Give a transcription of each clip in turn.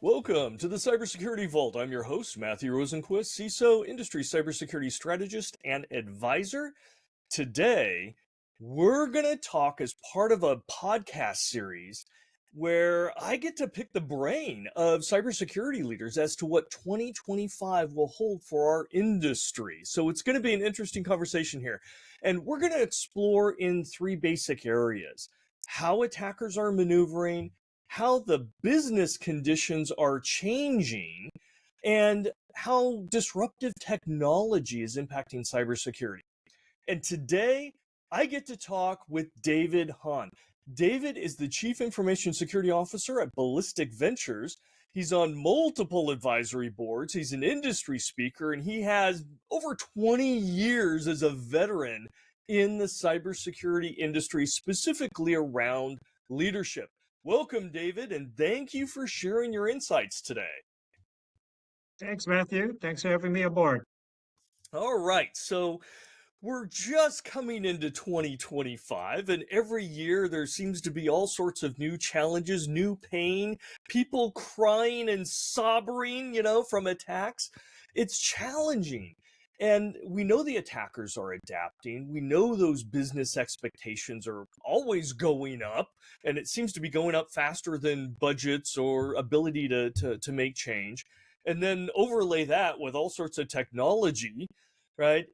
Welcome to the Cybersecurity Vault. I'm your host, Matthew Rosenquist, CISO, Industry Cybersecurity Strategist and Advisor. Today, we're going to talk as part of a podcast series where I get to pick the brain of cybersecurity leaders as to what 2025 will hold for our industry. So it's going to be an interesting conversation here. And we're going to explore in three basic areas: how attackers are maneuvering, how the business conditions are changing, and how disruptive technology is impacting cybersecurity. And today, I get to talk with David Hahn. David is the Chief Information Security Officer at Ballistic Ventures. He's on multiple advisory boards. He's an industry speaker, and he has over 20 years as a veteran in the cybersecurity industry, specifically around leadership. Welcome, David, and thank you for sharing your insights today. Thanks, Matthew. Thanks for having me aboard. All right, so we're just coming into 2025, and every year there seems to be all sorts of new challenges, new pain, people crying and sobbing, from attacks. It's challenging. And we know the attackers are adapting. We know those business expectations are always going up, and it seems to be going up faster than budgets or ability to make change. And then overlay that with all sorts of technology, right?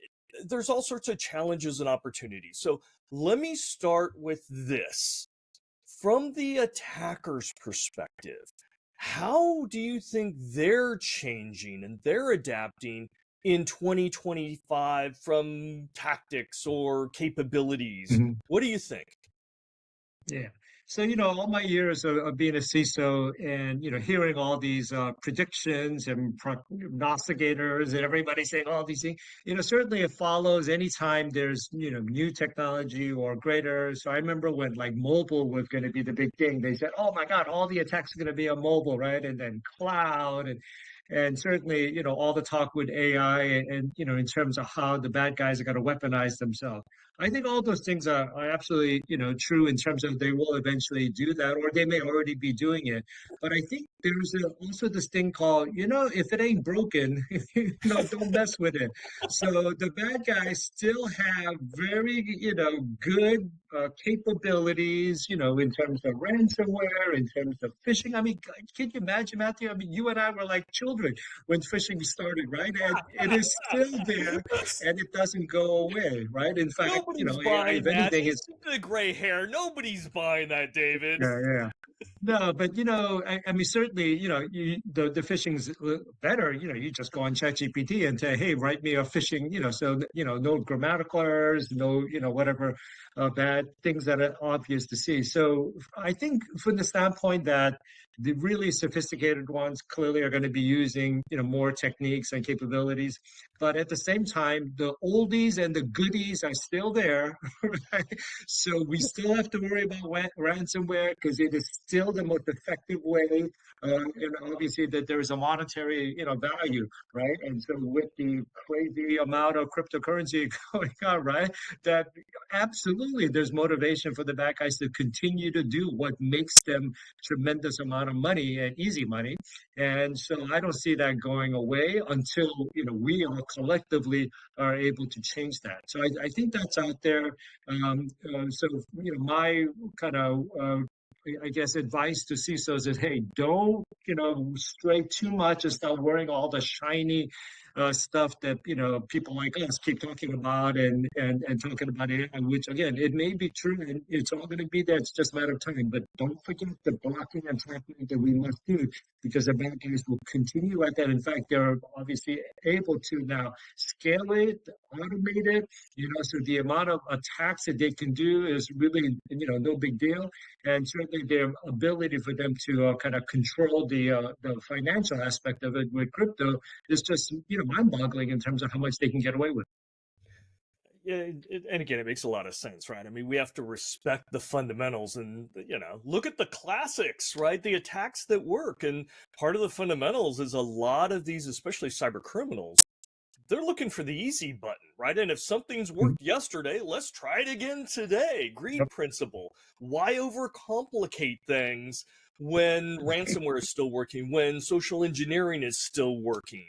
There's all sorts of challenges and opportunities. So let me start with this. From the attacker's perspective, how do you think they're changing and they're adapting in 2025 from tactics or capabilities? Mhm. What do you think? Yeah. So, all my years of being a CISO and, hearing all these predictions and prognosticators and everybody saying all these things, certainly it follows anytime there's, new technology or greater. So I remember when like mobile was going to be the big thing, they said, oh my God, all the attacks are going to be on mobile, right? And then cloud and certainly, all the talk with AI and, in terms of how the bad guys are going to weaponize themselves. I think all those things are absolutely, true in terms of they will eventually do that, or they may already be doing it. But I think there's also this thing called, if it ain't broken, don't mess with it. So the bad guys still have very, good capabilities, in terms of ransomware, in terms of phishing. I mean, can you imagine, Matthew? I mean, you and I were like children when phishing started, right? And it is still there and it doesn't go away, right? In fact, Nobody's if buying that. anything, You it's see the gray hair. Nobody's buying that, David. yeah, yeah. No, but I mean, certainly, the phishing's better. You just go on ChatGPT and say, "Hey, write me a phishing." So no grammatical errors, no, whatever bad things that are obvious to see. So I think from the standpoint that the really sophisticated ones clearly are going to be using, more techniques and capabilities, but at the same time, the oldies and the goodies are still there, right? So we still have to worry about ransomware because it is still the most effective way, and obviously that there is a monetary, value, right? And so with the crazy amount of cryptocurrency going on, right, that absolutely there's motivation for the bad guys to continue to do what makes them tremendous amount of money and easy money. And so I don't see that going away until, we all collectively are able to change that. So I think that's out there. So, my kind of, I guess, advice to CISOs is, hey, don't, stray too much and start worrying all the shiny stuff that, people like us keep talking about and talking about it, and which, again, it may be true and it's all going to be there. It's just a matter of time. But don't forget the blocking and tackling that we must do because the bad guys will continue at that. In fact, they're obviously able to now scale it, automate it, so the amount of attacks that they can do is really, no big deal. And certainly their ability for them to kind of control the financial aspect of it with crypto is just, mind-boggling in terms of how much they can get away with. Yeah, and again, it makes a lot of sense, right? I mean, we have to respect the fundamentals and, look at the classics, right? The attacks that work. And part of the fundamentals is a lot of these, especially cyber criminals, they're looking for the easy button, right? And if something's Mhm. worked yesterday, let's try it again today. Greed Yep. principle. Why overcomplicate things when ransomware is still working, when social engineering is still working.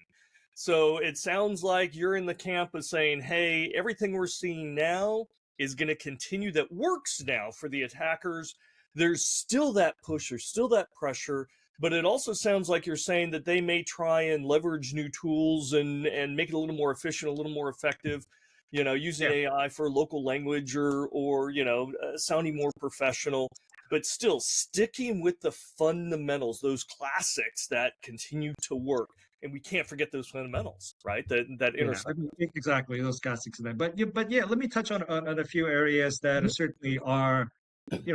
So it sounds like you're in the camp of saying, hey, everything we're seeing now is going to continue that works now for the attackers. There's still that push, there's still that pressure, but it also sounds like you're saying that they may try and leverage new tools and make it a little more efficient, a little more effective, using Yeah. AI for local language or sounding more professional, but still sticking with the fundamentals, those classics that continue to work. And we can't forget those fundamentals, right? That Yeah, intersect. exactly. Those classics of that. But yeah, let me touch on a few areas that are certainly are,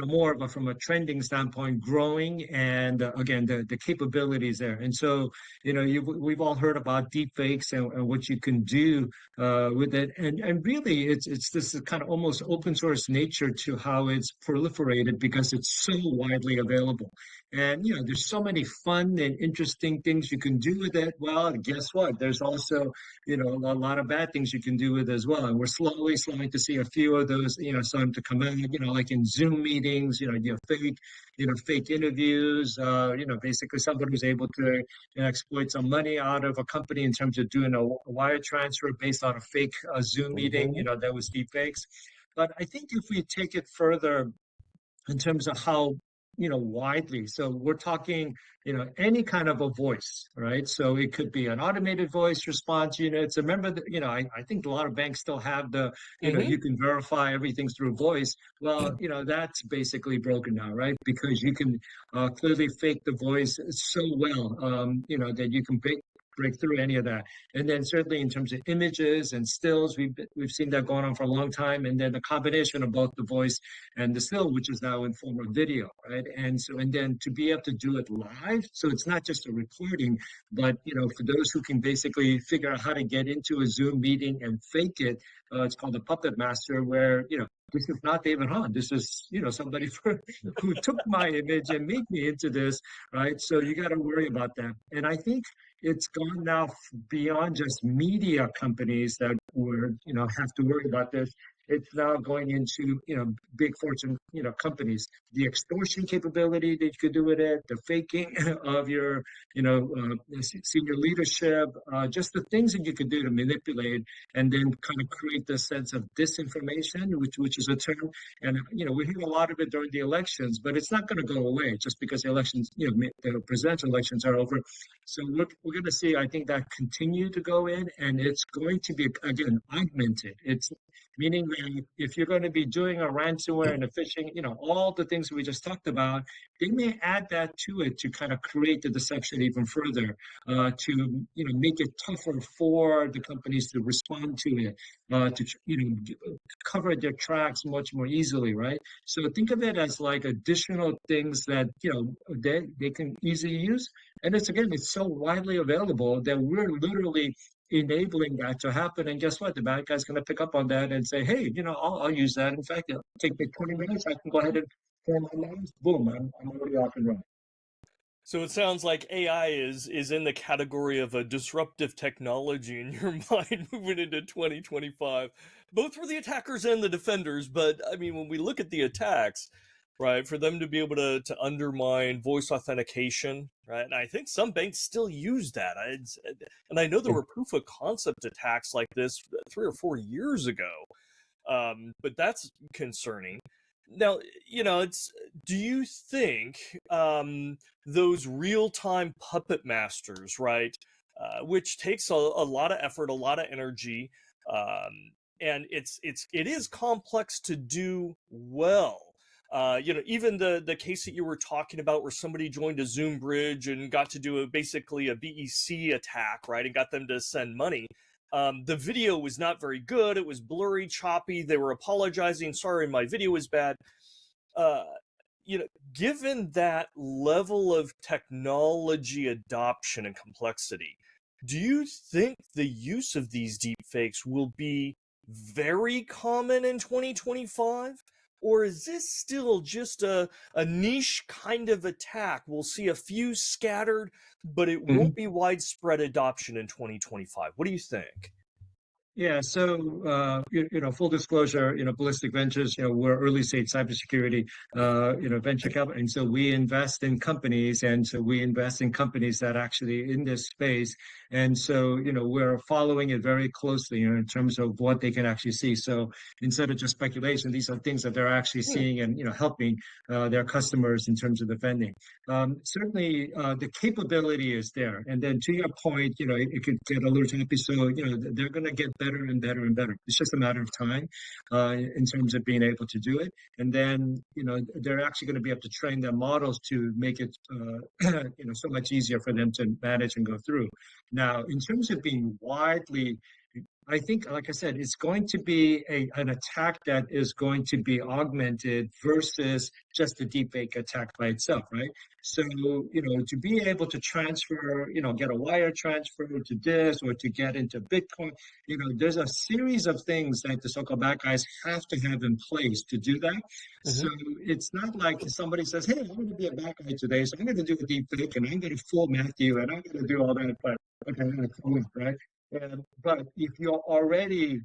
more of a, from a trending standpoint, growing, and again, the capabilities there. And so, we've all heard about deep fakes and what you can do with it. And really, it's this kind of almost open source nature to how it's proliferated because it's so widely available. And there's so many fun and interesting things you can do with it. Well, and guess what? There's also a lot of bad things you can do with it as well. And we're slowly starting to see a few of those, starting to come out, like in Zoom meetings, fake interviews, basically somebody who's able to exploit some money out of a company in terms of doing a wire transfer based on a fake Zoom meeting, Mm-hmm. that was deep fakes. But I think if we take it further in terms of how widely, so we're talking any kind of a voice, right? So it could be an automated voice response units. Remember that, I think a lot of banks still have the Mm-hmm. you can verify everything's through voice. Well, that's basically broken now, right? Because you can clearly fake the voice so well, that you can break through any of that. And then certainly in terms of images and stills, we've seen that going on for a long time. And then the combination of both the voice and the still, which is now in form of video, right? And then to be able to do it live, so it's not just a recording, but for those who can basically figure out how to get into a Zoom meeting and fake it, it's called a puppet master, where this is not David Hahn. This is somebody who took my image and made me into this, right? So you got to worry about that. And I think it's gone now beyond just media companies that were have to worry about this. It's now going into big Fortune companies. The extortion capability that you could do with it, the faking of your senior leadership, just the things that you could do to manipulate and then kind of create this sense of disinformation, which is a term. And we hear a lot of it during the elections, but it's not going to go away just because the elections, the presidential elections are over. So we're going to see, I think, that continue to go in, and it's going to be again augmented. It's meaning that if you're going to be doing a ransomware and a phishing, all the things we just talked about, they may add that to it to kind of create the deception even further, to make it tougher for the companies to respond to it, to cover their tracks much more easily, right? So think of it as like additional things that they can easily use, and it's so widely available that we're literally enabling that to happen. And guess what? The bad guy's going to pick up on that and say, hey, I'll use that. In fact, it'll take me 20 minutes. I can go ahead and form my lines. Boom, I'm already off and running. So it sounds like AI is in the category of a disruptive technology in your mind moving into 2025, both for the attackers and the defenders. But I mean, when we look at the attacks, right, for them to be able to undermine voice authentication, right, and I think some banks still use that. And I know there were proof of concept attacks like this 3 or 4 years ago, but that's concerning. Now, it's do you think those real-time puppet masters, right, which takes a lot of effort, a lot of energy, and it is complex to do well. Even the case that you were talking about where somebody joined a Zoom bridge and got to do basically a BEC attack, right, and got them to send money. The video was not very good. It was blurry, choppy. They were apologizing. Sorry, my video is bad. Uh, Given that level of technology adoption and complexity, do you think the use of these deepfakes will be very common in 2025? Or is this still just a niche kind of attack? We'll see a few scattered, but it Mhm. won't be widespread adoption in 2025. What do you think? Yeah, so full disclosure, Ballistic Ventures, we're early stage cybersecurity, venture capital, and so we invest in companies, and so we invest in companies that actually in this space, and so we're following it very closely, in terms of what they can actually see. So instead of just speculation, these are things that they're actually Hmm. seeing and helping their customers in terms of defending. Certainly, the capability is there. And then to your point, it could get a little choppy. So, they're going to get better and better and better. It's just a matter of time in terms of being able to do it. And then, they're actually going to be able to train their models to make it, so much easier for them to manage and go through. Now, in terms of being widely I think, like I said, it's going to be an attack that is going to be augmented versus just a deepfake attack by itself, right? So, to be able to transfer, get a wire transfer to this or to get into Bitcoin, there's a series of things that the so-called bad guys have to have in place to do that. So Hmm. it's not like somebody says, "Hey, I'm going to be a bad guy today, so I'm going to do a deepfake and I'm going to fool Matthew and I'm going to do all that." But okay, I'm going to call it, right? But if you're already,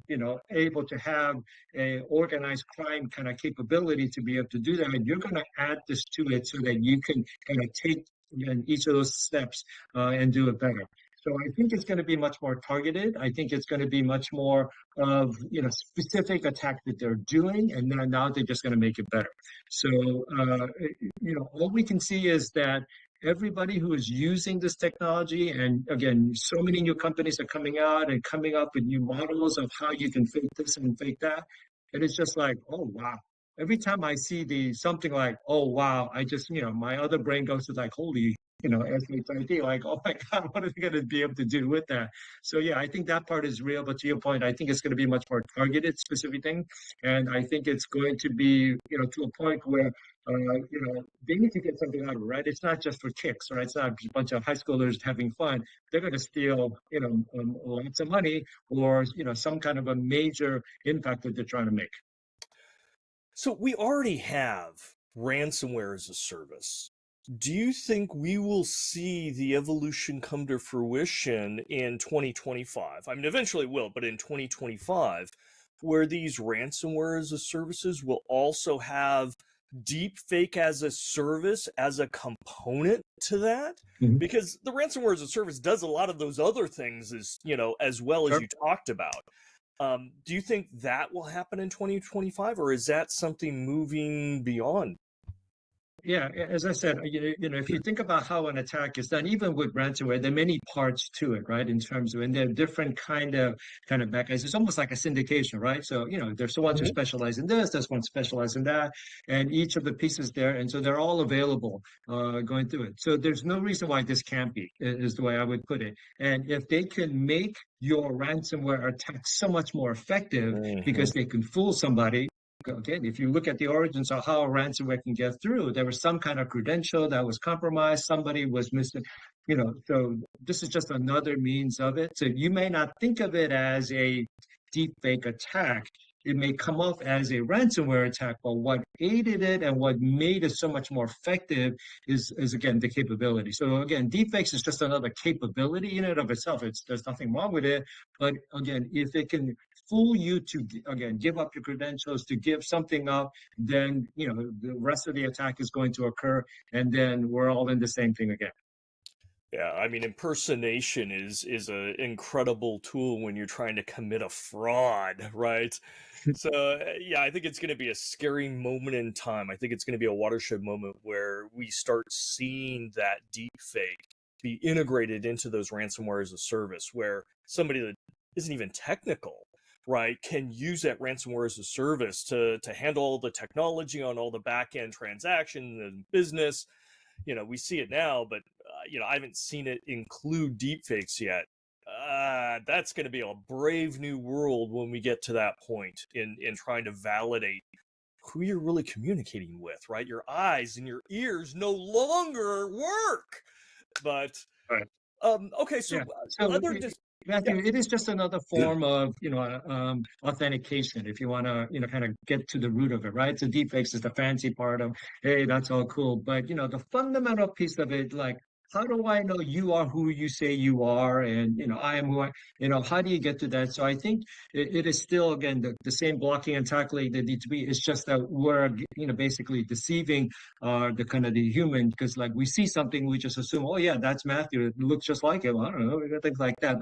able to have a organized crime kind of capability to be able to do that, you're going to add this to it so that you can kind of take again, each of those steps and do it better. So I think it's going to be much more targeted. I think it's going to be much more of specific attack that they're doing, and then now they're just going to make it better. So all we can see is that everybody who is using this technology, and again, so many new companies are coming out and coming up with new models of how you can fake this and fake that. And it's just like, oh wow. Every time I see the something like, oh wow, I just, my other brain goes to like, holy, SHID, like, oh my God, what are they going to be able to do with that? So yeah, I think that part is real. But to your point, I think it's going to be much more targeted, specific thing. And I think it's going to be, to a point where they need to get something out of it, right? It's not just for kicks, right? It's not a bunch of high schoolers having fun. They're going to steal, lots of money or, some kind of a major impact that they're trying to make. So we already have ransomware as a service. Do you think we will see the evolution come to fruition in 2025? I mean, eventually it will, but in 2025, where these ransomware as a services will also have deep fake as a service as a component to that? Mhm. Because the ransomware as a service does a lot of those other things as well as Sure. you talked about. Do you think that will happen in 2025, or is that something moving beyond? Yeah, as I said, if you think about how an attack is done, even with ransomware, there are many parts to it, right? In terms of, and there are different kind of mechanisms. It's almost like a syndication, right? So, there's the ones who Mhm. specialize in this, there's one specialize in that, and each of the pieces there, and so they're all available going through it. So there's no reason why this can't be, is the way I would put it. And if they can make your ransomware attack so much more effective Mhm. because they can fool somebody. Again, if you look at the origins of how a ransomware can get through, there was some kind of credential that was compromised, somebody was missing, so this is just another means of it. So you may not think of it as a deep fake attack. It may come off as a ransomware attack, but what aided it and what made it so much more effective is again the capability. So again, deepfakes is just another capability in and of itself. There's nothing wrong with it, but again, if it can fool you to again give up your credentials to give something up, then the rest of the attack is going to occur, and then we're all in the same thing again. Yeah, I mean, impersonation is an incredible tool when you're trying to commit a fraud, right? So, yeah, I think it's going to be a scary moment in time. I think it's going to be a watershed moment where we start seeing that deep fake be integrated into those ransomware as a service, where somebody that isn't even technical, right, can use that ransomware as a service to handle all the technology on all the back end transactions and business. We see it now, but I haven't seen it include deepfakes yet. That's going to be a brave new world when we get to that point in trying to validate who you're really communicating with, right? Your eyes and your ears no longer work. But Right. okay, so Yeah. So, other just yeah. Matthew, it is just another form of, authentication. If you want to, kind of get to the root of it, right? So deepfakes is the fancy part of, hey, that's all cool. But, the fundamental piece of it, like how do I know you are who you say you are? And, I am who how do you get to that? So I think it is still, again, the same blocking and tackling that needs to be. It's just that we're, basically deceiving the kind of the human, because like we see something, we just assume, oh yeah, that's Matthew. It looks just like him. I don't know, things like that.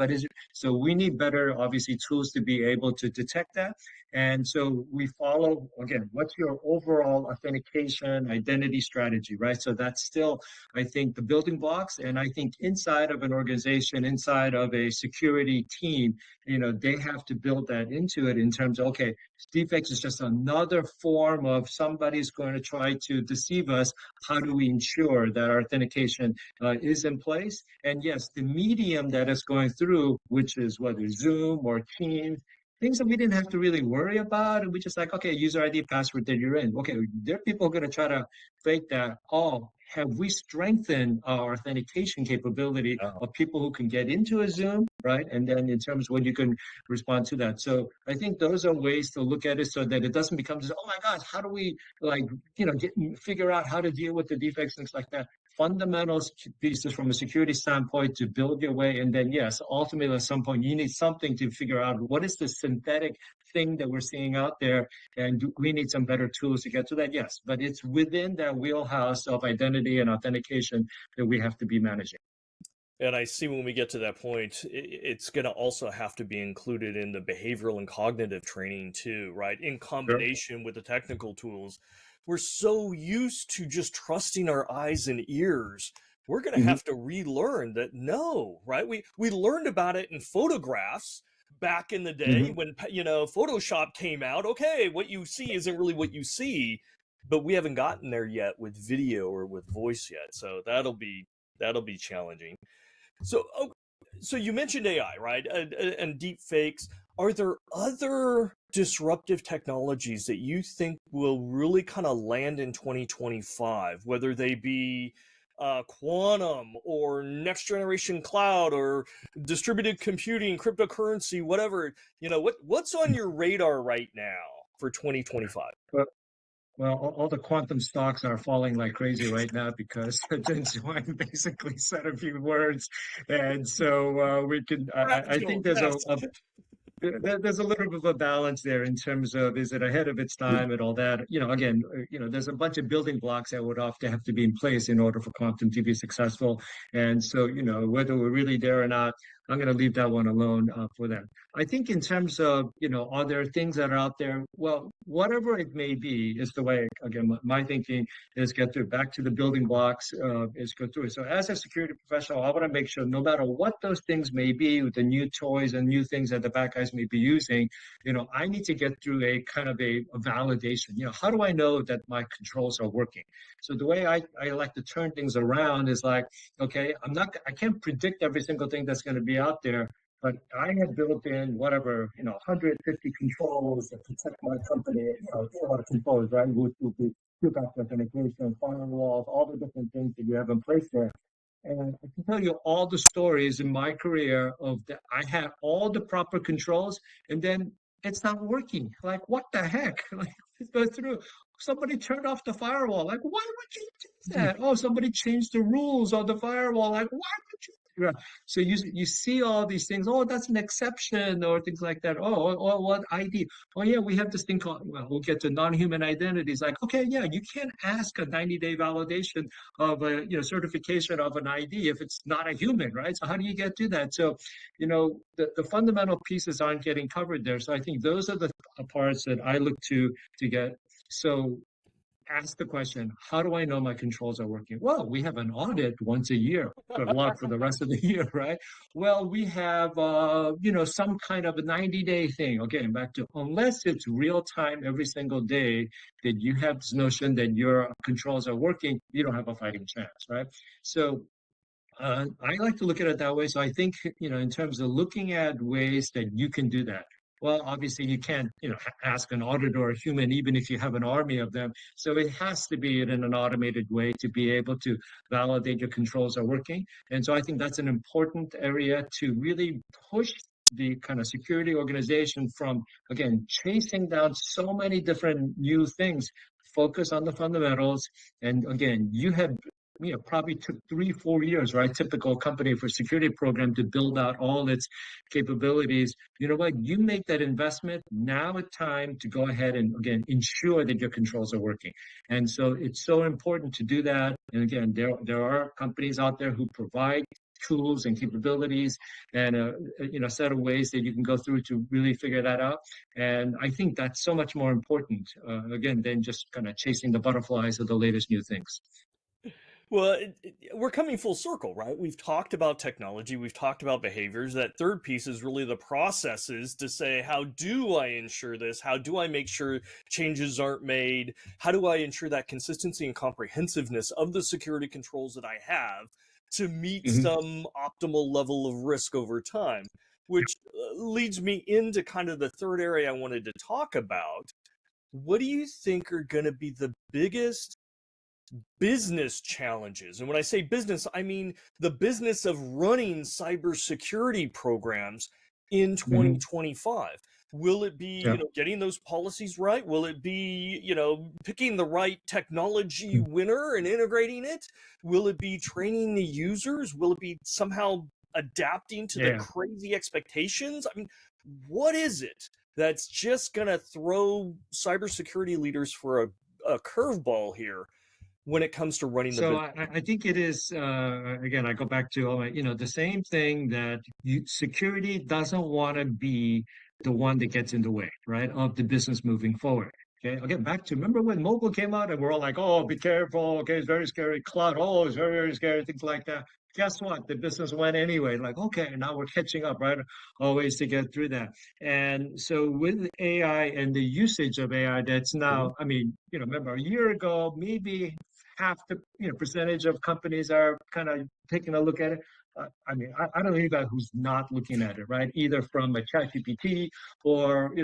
So we need better, obviously, tools to be able to detect that. And so we follow, again, what's your overall authentication identity strategy, right? So that's still, I think, the building blocks. And I think inside of an organization, inside of a security team, they have to build that into it in terms of, okay, defects is just another form of somebody's going to try to deceive us. How do we ensure that our authentication is in place? And yes, the medium that is going through, which is whether Zoom or Teams, things that we didn't have to really worry about. And we just like, okay, user ID, password, then you're in. Okay, there are people going to try to fake that. Oh, have we strengthened our authentication capability Yeah. of people who can get into a Zoom, right? And then in terms of when you can respond to that. So I think those are ways to look at it so that it doesn't become just, oh my gosh, how do we like, figure out how to deal with the defects, things like that. Fundamentals pieces from a security standpoint to build your way. And then, yes, ultimately at some point, you need something to figure out what is the synthetic thing that we're seeing out there. And we need some better tools to get to that. Yes, but it's within that wheelhouse of identity and authentication that we have to be managing. And I see when we get to that point, it's going to also have to be included in the behavioral and cognitive training too, right? In Sure. combination with the technical tools. We're so used to just trusting our eyes and ears. We're going to Mhm. have to relearn that no, right? We learned about it in photographs back in the day Mhm. when, Photoshop came out. Okay, what you see isn't really what you see, but we haven't gotten there yet with video or with voice yet. So that'll be challenging. So, so you mentioned AI, right? And deep fakes. Are there other disruptive technologies that you think will really kind of land in 2025, whether they be quantum or next generation cloud or distributed computing, cryptocurrency, whatever? What's on your radar right now for 2025? But well, all the quantum stocks are falling like crazy right now because Jen's Wang basically said a few words, and so we can. Crap I think fuel, there's yes. there's a little bit of a balance there in terms of, is it ahead of its time and all that. Again, there's a bunch of building blocks that would have to be in place in order for quantum to be successful. And so, whether we're really there or not, I'm going to leave that one alone for them. I think in terms of, are there things that are out there? Well, whatever it may be is the way, again, my thinking is get through back to the building blocks, is go through it. So as a security professional, I want to make sure no matter what those things may be, with the new toys and new things that the bad guys may be using, I need to get through a kind of a validation. How do I know that my controls are working? So the way I like to turn things around is like, okay, I can't predict every single thing that's going to be out there, but I have built in whatever, 150 controls that protect my company, a lot of controls, right? Which will be two-factor authentication, firewalls, all the different things that you have in place there. And I can tell you all the stories in my career of that I had all the proper controls, and then it's not working. Like, what the heck? Like, it goes through. Somebody turned off the firewall. Like, why would you do that? Oh, somebody changed the rules on the firewall. Like, why would you? Yeah. So you see all these things. Oh, that's an exception, or things like that. Oh, what ID? Oh, yeah, we have this thing called. Well, we'll get to non-human identities. Like, okay, yeah, you can't ask a 90-day validation of a certification of an ID if it's not a human, right? So how do you get to that? So, the fundamental pieces aren't getting covered there. So I think those are the parts that I look to get. So ask the question, how do I know my controls are working? Well, we have an audit once a year. Good luck for the rest of the year, right? Well, we have, some kind of a 90-day thing. Okay, back to, unless it's real time every single day that you have this notion that your controls are working, you don't have a fighting chance, right? So I like to look at it that way. So I think, in terms of looking at ways that you can do that. Well, obviously you can't, ask an auditor or a human, even if you have an army of them. So it has to be in an automated way to be able to validate your controls are working. And so I think that's an important area to really push the kind of security organization from, again, chasing down so many different new things. Focus on the fundamentals. And again, you have probably took 3, 4 years, right? Typical company for security program to build out all its capabilities. You know what? You make that investment. Now it's time to go ahead and again ensure that your controls are working. And so it's so important to do that. And again, there are companies out there who provide tools and capabilities and set of ways that you can go through to really figure that out. And I think that's so much more important, again, than just kind of chasing the butterflies of the latest new things. Well, we're coming full circle, right? We've talked about technology, we've talked about behaviors. That third piece is really the processes to say, how do I ensure this? How do I make sure changes aren't made? How do I ensure that consistency and comprehensiveness of the security controls that I have to meet Mhm. some optimal level of risk over time? Which leads me into kind of the third area I wanted to talk about. What do you think are going to be the biggest business challenges? And when I say business, I mean the business of running cybersecurity programs in Mhm. 2025. Will it be, Yeah. getting those policies right? Will it be, picking the right technology winner and integrating it? Will it be training the users? Will it be somehow adapting to the Yeah. crazy expectations? I mean, what is it that's just going to throw cybersecurity leaders for a curveball here when it comes to running the So business? I think it is again, I go back to the same thing that security doesn't want to be the one that gets in the way, right, of the business moving forward. Okay, I'll get back to remember when mobile came out and we're all like, oh, be careful. Okay, it's very scary. Cloud, oh, it's very, very scary. Things like that. Guess what? The business went anyway. Like, okay, now we're catching up, right? Always to get through that. And so with AI and the usage of AI, that's Mhm. now, I mean, remember a year ago, maybe half the percentage of companies are kind of taking a look at it. I mean, I don't know anybody who's not looking at it, right? Either from a chat GPT or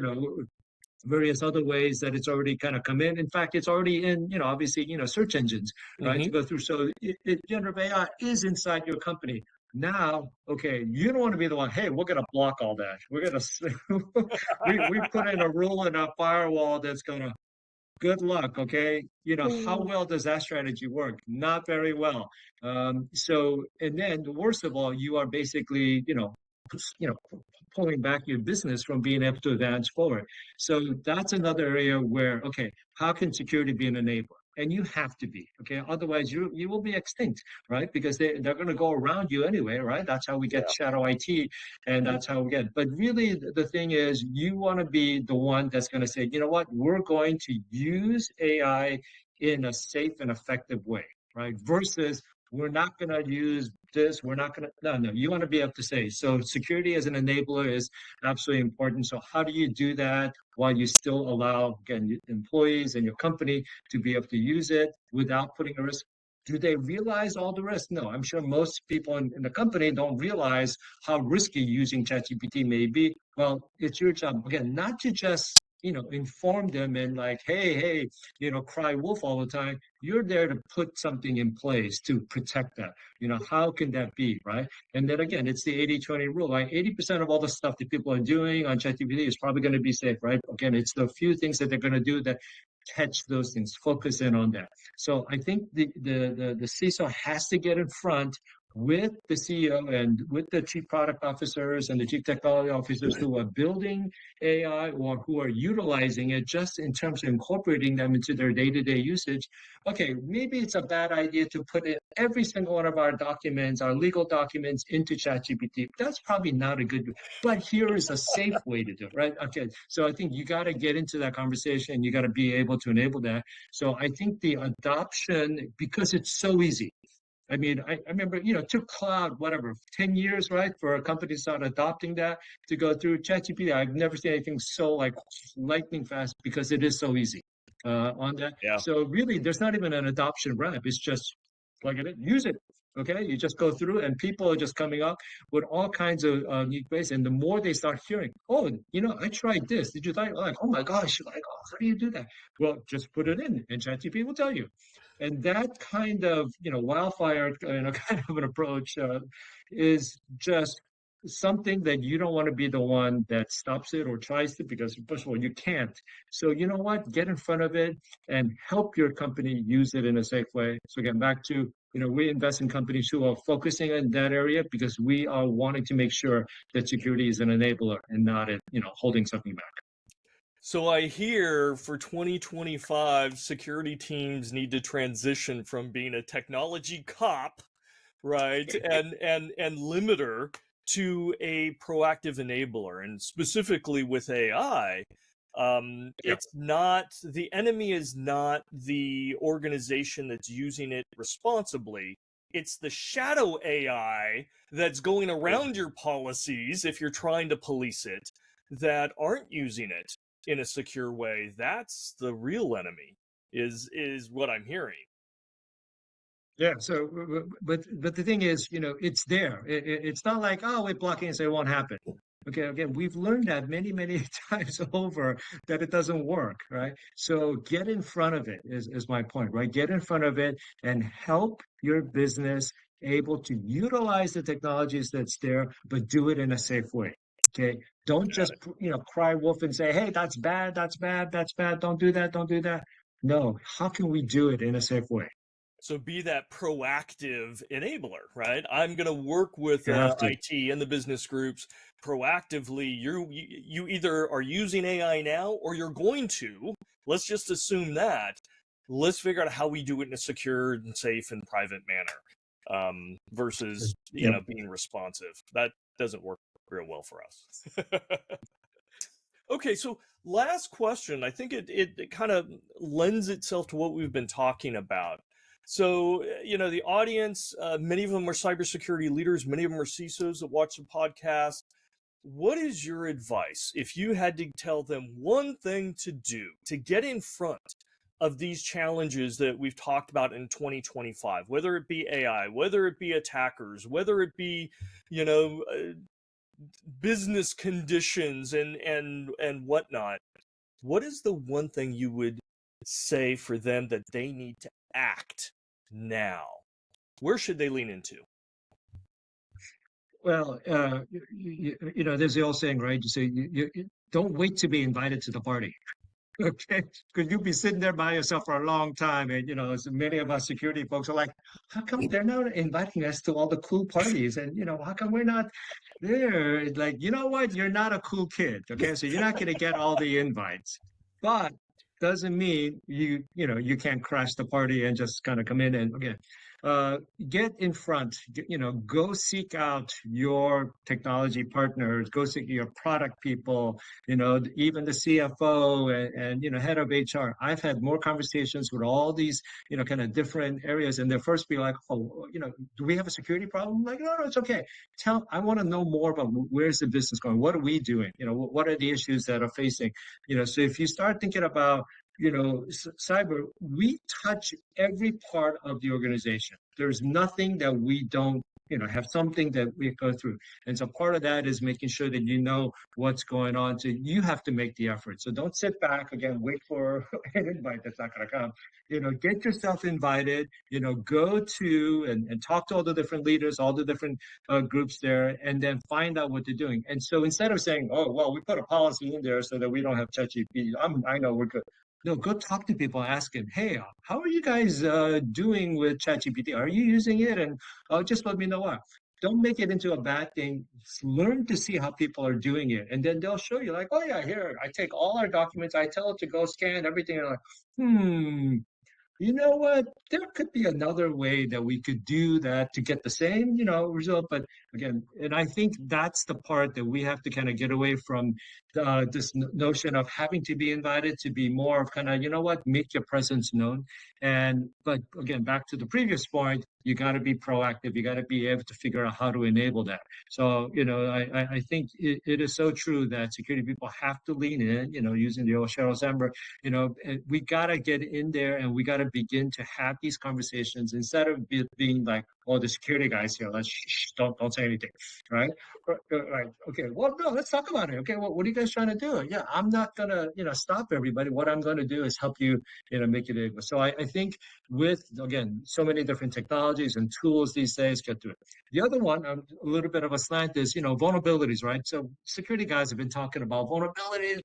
various other ways that it's already kind of come in. In fact, it's already in, obviously, search engines, right? To Mhm. go through. So generative AI is inside your company. Now, okay, you don't want to be the one, hey, we're going to block all that. We're going to, we put in a rule in our firewall that's going to good luck. Okay, how well does that strategy work? Not very well. So and then worst of all, you are basically you know pulling back your business from being able to advance forward. So that's another area where, okay, how can security be an enabler? And you have to be, okay, otherwise you will be extinct, right? Because they're going to go around you anyway, right? That's how we get Yeah. shadow IT, and that's how we get. But really, the thing is, you want to be the one that's going to say, you know what, we're going to use AI in a safe and effective way, right? Versus we're not going to use this. We're not going to, no, no, you want to be able to say, so security as an enabler is absolutely important. So how do you do that while you still allow, again, employees and your company to be able to use it without putting a risk? Do they realize all the risk? No, I'm sure most people in the company don't realize how risky using ChatGPT may be. Well, it's your job, again, not to just, inform them and like, hey, cry wolf all the time. You're there to put something in place to protect that. How can that be, right? And then again, it's the 80-20 rule, right? 80% of all the stuff that people are doing on ChatGPT is probably going to be safe, right? Again, it's the few things that they're going to do that catch those things, focus in on that. So I think the CISO has to get in front with the CEO and with the chief product officers and the chief technology officers who are building AI or who are utilizing it just in terms of incorporating them into their day-to-day usage. Okay, maybe it's a bad idea to put in every single one of our documents, our legal documents into ChatGPT. That's probably not a good, but here is a safe way to do it, right? Okay, so I think you got to get into that conversation. You got to be able to enable that. So I think the adoption, because it's so easy, I mean, I remember, it took cloud, whatever, 10 years, right, for a company to start adopting that to go through ChatGPT. I've never seen anything so like lightning fast because it is so easy on that. Yeah. So really, there's not even an adoption ramp. It's just plug it in, use it. Okay, you just go through, and people are just coming up with all kinds of neat ways. And the more they start hearing, oh, I tried this. Did you like, oh my gosh, like, oh, how do you do that? Well, just put it in, and ChatGPT will tell you. And that kind of, wildfire, kind of an approach is just something that you don't want to be the one that stops it or tries to, because first of all, you can't. So you know what? Get in front of it and help your company use it in a safe way. So again, back to we invest in companies who are focusing in that area because we are wanting to make sure that security is an enabler and not holding something back. So I hear for 2025, security teams need to transition from being a technology cop, right, and limiter to a proactive enabler. And specifically with AI, Yeah. it's not the enemy is not the organization that's using it responsibly. It's the shadow AI that's going around your policies if you're trying to police it that aren't using it in a secure way. That's the real enemy, is what I'm hearing. Yeah. So, but the thing is, it's there. It's not like, oh, we're blocking it so it won't happen. Okay. Again, we've learned that many, many times over that it doesn't work, right? So get in front of it is my point, right? Get in front of it and help your business able to utilize the technologies that's there, but do it in a safe way. Okay. Don't just, cry wolf and say, hey, that's bad, that's bad, that's bad. Don't do that, don't do that. No, how can we do it in a safe way? So be that proactive enabler, right? I'm going to work with You have to. IT and the business groups proactively. You either are using AI now or you're going to. Let's just assume that. Let's figure out how we do it in a secure and safe and private manner, versus Yep. being responsive. That doesn't work real well for us. Okay, so last question. I think it kind of lends itself to what we've been talking about. So, the audience, many of them are cybersecurity leaders, many of them are CISOs that watch the podcast. What is your advice if you had to tell them one thing to do to get in front of these challenges that we've talked about in 2025, whether it be AI, whether it be attackers, whether it be, you know, uh, business conditions and whatnot? What is the one thing you would say for them that they need to act now? Where should they lean into? Well, there's the old saying, right? You say you don't wait to be invited to the party. Okay, because you'll be sitting there by yourself for a long time, and so many of us security folks are like, how come they're not inviting us to all the cool parties, and how come we're not there? It's like, you know what? You're not a cool kid, okay? So you're not going to get all the invites, but doesn't mean you can't crash the party and just kind of come in and again. Get in front, go seek out your technology partners, go seek your product people, even the CFO and head of HR. I've had more conversations with all these, kind of different areas, and they'll first be like, "Oh, do we have a security problem?" I'm like, no, no, it's okay. I want to know more about where's the business going. What are we doing? What are the issues that are facing? So if you start thinking about cyber, we touch every part of the organization. There's nothing that we don't, have something that we go through. And so part of that is making sure that you know what's going on. So you have to make the effort. So don't sit back again, wait for an invite that's not going to come. Get yourself invited, go to and talk to all the different leaders, all the different groups there, and then find out what they're doing. And so instead of saying, oh, well, we put a policy in there so that we don't have ChatGPT, I know we're good. No, go talk to people, ask them, hey, how are you guys doing with ChatGPT? Are you using it? And just let me know what. Don't make it into a bad thing. Learn to see how people are doing it. And then they'll show you, like, oh, yeah, here, I take all our documents, I tell it to go scan everything. And I'm like, you know what? There could be another way that we could do that to get the same, result. But again, and I think that's the part that we have to kind of get away from this notion of having to be invited to be more of kind of, make your presence known. But again, back to the previous point, you got to be proactive. You got to be able to figure out how to enable that. So, I think it is so true that security people have to lean in, using the old Sheryl Sandberg, we got to get in there and we got to begin to have these conversations instead of being like, oh, the security guys here, let's don't say anything, right? Right. Okay. Well, no, let's talk about it. Okay. Well, what are you guys trying to do? Yeah, I'm not gonna, stop everybody. What I'm gonna do is help you, make it able. So I think with again, so many different technologies and tools these days, get to it. The other one, a little bit of a slant is, vulnerabilities, right? So security guys have been talking about vulnerabilities.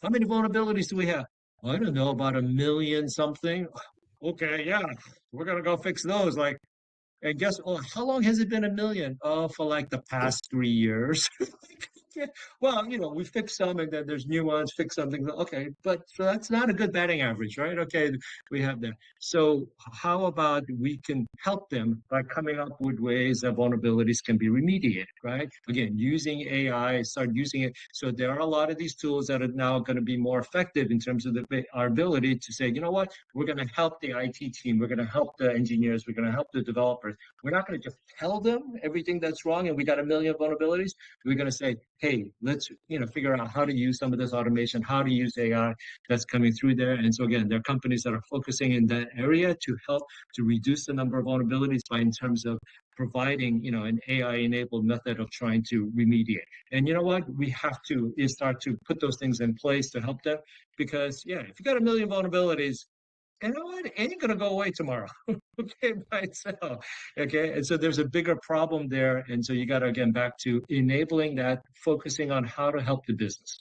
How many vulnerabilities do we have? I don't know, about a million something. okay, yeah, we're gonna go fix those. Like, and guess, oh, how long has it been a million? Oh, for like the past 3 years. Yeah. Well, we fix some and then there's new ones, fix something. Okay, but so that's not a good batting average, right? Okay, we have that. So how about we can help them by coming up with ways that vulnerabilities can be remediated, right? Again, using AI, start using it. So there are a lot of these tools that are now going to be more effective in terms of our ability to say, you know what, we're going to help the IT team, we're going to help the engineers, we're going to help the developers. We're not going to just tell them everything that's wrong and we got a million vulnerabilities. We're going to say, hey, let's figure out how to use some of this automation, how to use AI that's coming through there. And so again, there are companies that are focusing in that area to help to reduce the number of vulnerabilities by in terms of providing an AI enabled method of trying to remediate. And you know what? We have to is start to put those things in place to help them because yeah, if you got a million vulnerabilities, you know what? It ain't gonna go away tomorrow. Okay, by itself. Okay. And so there's a bigger problem there. And so you got to again back to enabling that, focusing on how to help the business.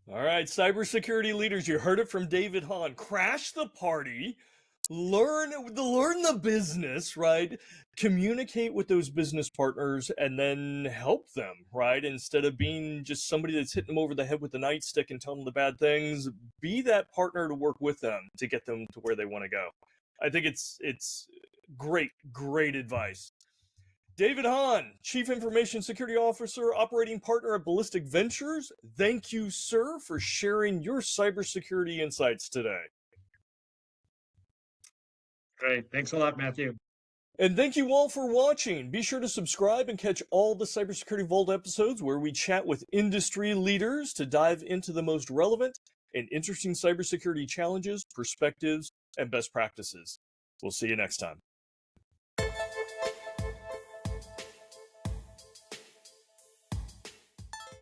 All right, cybersecurity leaders, you heard it from David Hahn. Crash the party, learn the business, right? Communicate with those business partners and then help them, right? Instead of being just somebody that's hitting them over the head with the nightstick and telling them the bad things, be that partner to work with them to get them to where they want to go. I think it's great advice. David Hahn, Chief Information Security Officer, Operating Partner at Ballistic Ventures. Thank you, sir, for sharing your cybersecurity insights today. Great. Thanks a lot, Matthew. And thank you all for watching. Be sure to subscribe and catch all the Cybersecurity Vault episodes where we chat with industry leaders to dive into the most relevant and interesting cybersecurity challenges, perspectives, and best practices. We'll see you next time.